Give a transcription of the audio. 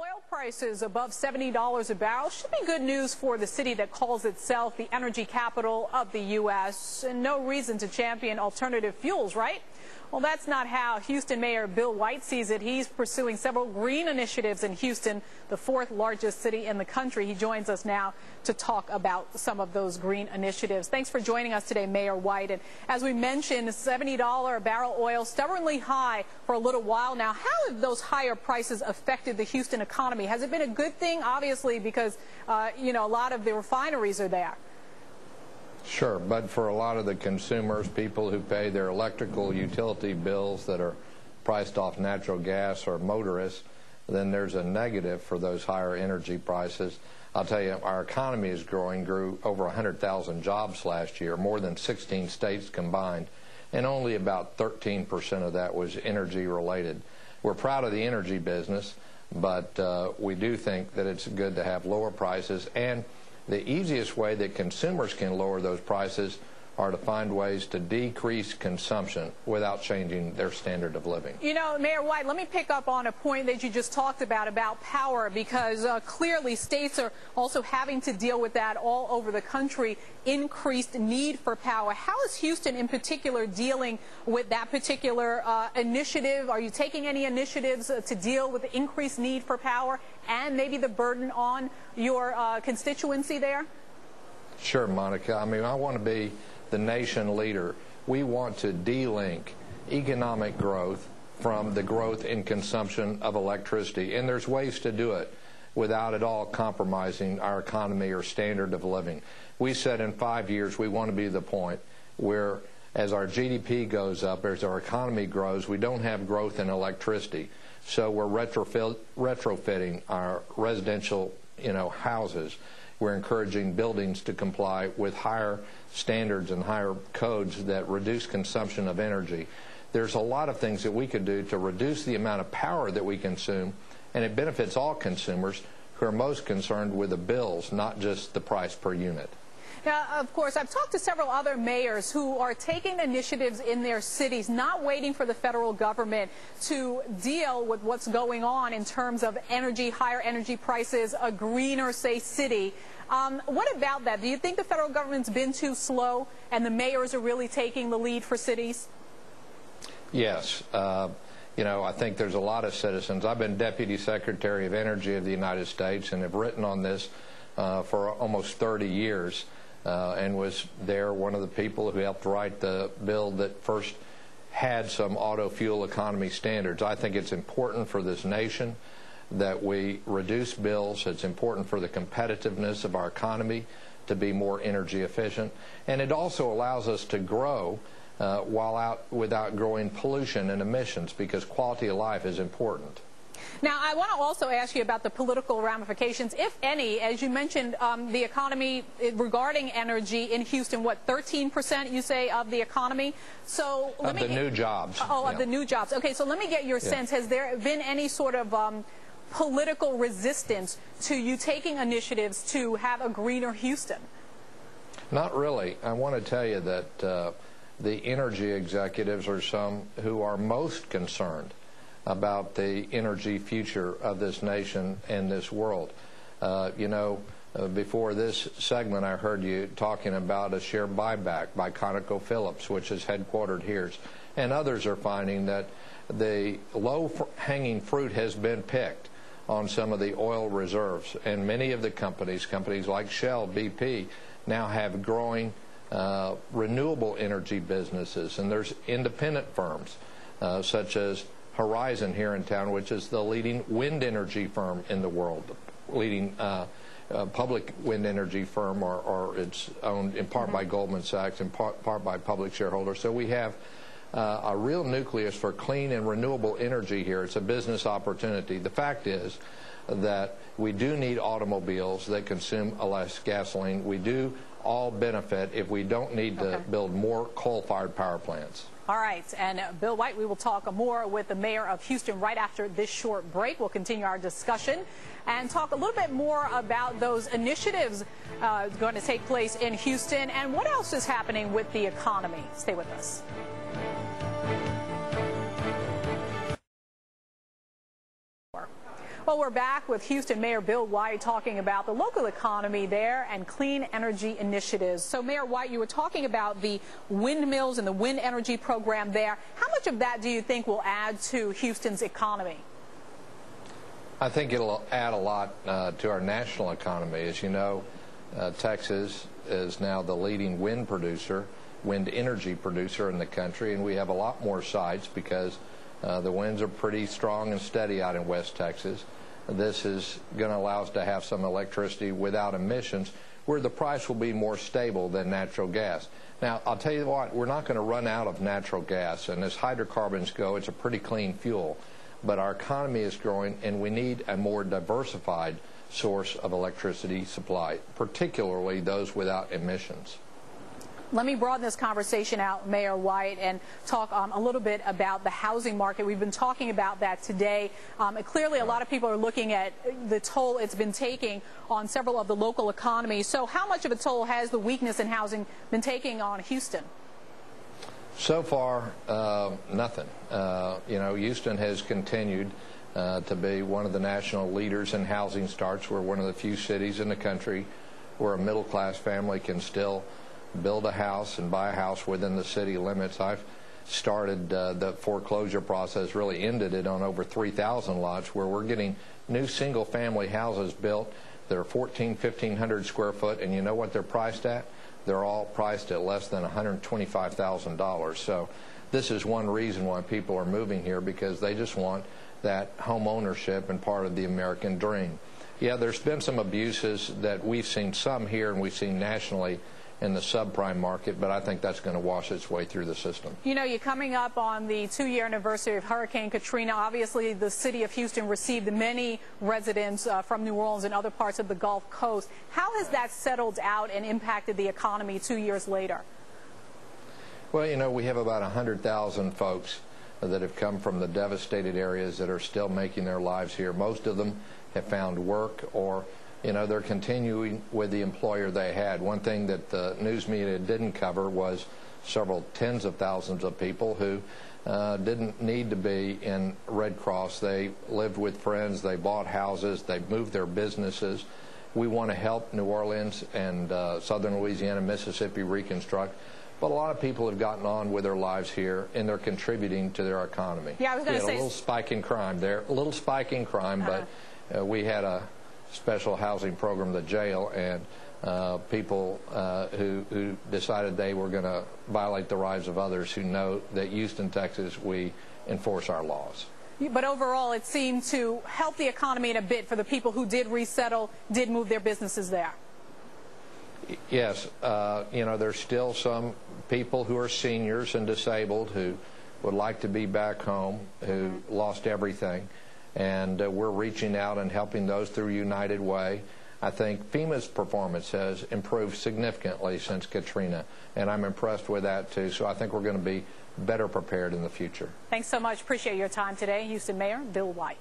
Oil prices above $70 a barrel should be good news for the city that calls itself the energy capital of the U.S. And no reason to champion alternative fuels, right? Well, that's not how Houston Mayor Bill White sees it. He's pursuing several green initiatives in Houston, the fourth largest city in the country. He joins us now to talk about some of those green initiatives. Thanks for joining us today, Mayor White. And as we mentioned, $70 a barrel oil, stubbornly high for a little while now. How have those higher prices affected the Houston economy? Has it been a good thing? Obviously, because, a lot of the refineries are there. Sure, but for a lot of the consumers, people who pay their electrical utility bills that are priced off natural gas or motorists, then there's a negative for those higher energy prices. I'll tell you, our economy is grew over 100,000 jobs last year, more than 16 states combined, and only about 13% of that was energy related. We're proud of the energy business, but we do think that it's good to have lower prices, and the easiest way that consumers can lower those prices are to find ways to decrease consumption without changing their standard of living. You know, Mayor White, let me pick up on a point that you just talked about power, because clearly states are also having to deal with that all over the country, increased need for power. How is Houston in particular dealing with that particular initiative? Are you taking any initiatives to deal with the increased need for power and maybe the burden on your constituency there? Sure, Monica. I mean, I want to be the nation leader. We want to de-link economic growth from the growth in consumption of electricity, and there's ways to do it without at all compromising our economy or standard of living. We said in 5 years we want to be the point where, as our GDP goes up, as our economy grows, we don't have growth in electricity. So we're retrofitting our residential, houses. We're encouraging buildings to comply with higher standards and higher codes that reduce consumption of energy. There's a lot of things that we could do to reduce the amount of power that we consume, and it benefits all consumers who are most concerned with the bills, not just the price per unit. Now, of course, I've talked to several other mayors who are taking initiatives in their cities, not waiting for the federal government to deal with what's going on in terms of energy, higher energy prices, a greener, say, city. What about that? Do you think the federal government's been too slow and the mayors are really taking the lead for cities? Yes. I think there's a lot of citizens. I've been Deputy Secretary of Energy of the United States and have written on this for almost 30 years. And was there one of the people who helped write the bill that first had some auto fuel economy standards. I think it's important for this nation that we reduce bills. It's important for the competitiveness of our economy to be more energy efficient. And it also allows us to grow without growing pollution and emissions, because quality of life is important. Now, I want to also ask you about the political ramifications, if any. As you mentioned, the economy regarding energy in Houston, what, 13% you say of the economy? So of the new jobs. Oh, of the new jobs. Okay, so let me get your sense. Has there been any sort of political resistance to you taking initiatives to have a greener Houston? Not really. I want to tell you that the energy executives are some who are most concerned about the energy future of this nation and this world. Before this segment, I heard you talking about a share buyback by ConocoPhillips, which is headquartered here. And others are finding that the low-hanging fruit has been picked on some of the oil reserves. And many of the companies like Shell, BP, now have growing renewable energy businesses. And there's independent firms such as Horizon here in town, which is the leading wind energy firm in the world, leading public wind energy firm, or it's owned in part by Goldman Sachs, in part by public shareholders. So we have a real nucleus for clean and renewable energy here. It's a business opportunity. The fact is that we do need automobiles that consume less gasoline. We do all benefit if we don't need to build more coal-fired power plants. All right, and Bill White, we will talk more with the mayor of Houston right after this short break. We'll continue our discussion and talk a little bit more about those initiatives going to take place in Houston and what else is happening with the economy. Stay with us. Well, we're back with Houston Mayor Bill White talking about the local economy there and clean energy initiatives. So, Mayor White, you were talking about the windmills and the wind energy program there. How much of that do you think will add to Houston's economy? I think it'll add a lot to our national economy. As you know, Texas is now the leading wind energy producer in the country, and we have a lot more sites because the winds are pretty strong and steady out in West Texas. This is going to allow us to have some electricity without emissions, where the price will be more stable than natural gas. Now, I'll tell you what, we're not going to run out of natural gas, and as hydrocarbons go, it's a pretty clean fuel. But our economy is growing, and we need a more diversified source of electricity supply, particularly those without emissions. Let me broaden this conversation out, Mayor White, and talk a little bit about the housing market. We've been talking about that today. Clearly, a lot of people are looking at the toll it's been taking on several of the local economies. So how much of a toll has the weakness in housing been taking on Houston? So far, nothing. Houston has continued to be one of the national leaders in housing starts. We're one of the few cities in the country where a middle-class family can still build a house and buy a house within the city limits. I've started the foreclosure process, really ended it on over 3,000 lots where we're getting new single-family houses built. They're 1,500 square foot, and you know what they're priced at? They're all priced at less than $125,000. So this is one reason why people are moving here, because they just want that home ownership and part of the American dream. Yeah, there's been some abuses that we've seen some here and we've seen nationally in the subprime market, but I think that's going to wash its way through the system. You know, you're coming up on the 2-year anniversary of Hurricane Katrina. Obviously, the city of Houston received many residents from New Orleans and other parts of the Gulf Coast. How has that settled out and impacted the economy 2 years later? Well, you know, we have about 100,000 folks that have come from the devastated areas that are still making their lives here. Most of them have found work, or they're continuing with the employer they had. One thing that the news media didn't cover was several tens of thousands of people who didn't need to be in Red Cross. They lived with friends, they bought houses, they moved their businesses. We want to help New Orleans and southern Louisiana, Mississippi reconstruct. But a lot of people have gotten on with their lives here, and they're contributing to their economy. Yeah, I was going to say, a little spike in crime there, but we had a special housing program, the jail, and people who decided they were going to violate the rights of others, who know that Houston, Texas, we enforce our laws. But overall, it seemed to help the economy in a bit for the people who did resettle, did move their businesses there. Yes. There's still some people who are seniors and disabled who would like to be back home, who lost everything. And we're reaching out and helping those through United Way. I think FEMA's performance has improved significantly since Katrina, and I'm impressed with that too. So I think we're going to be better prepared in the future. Thanks so much. Appreciate your time today. Houston Mayor Bill White.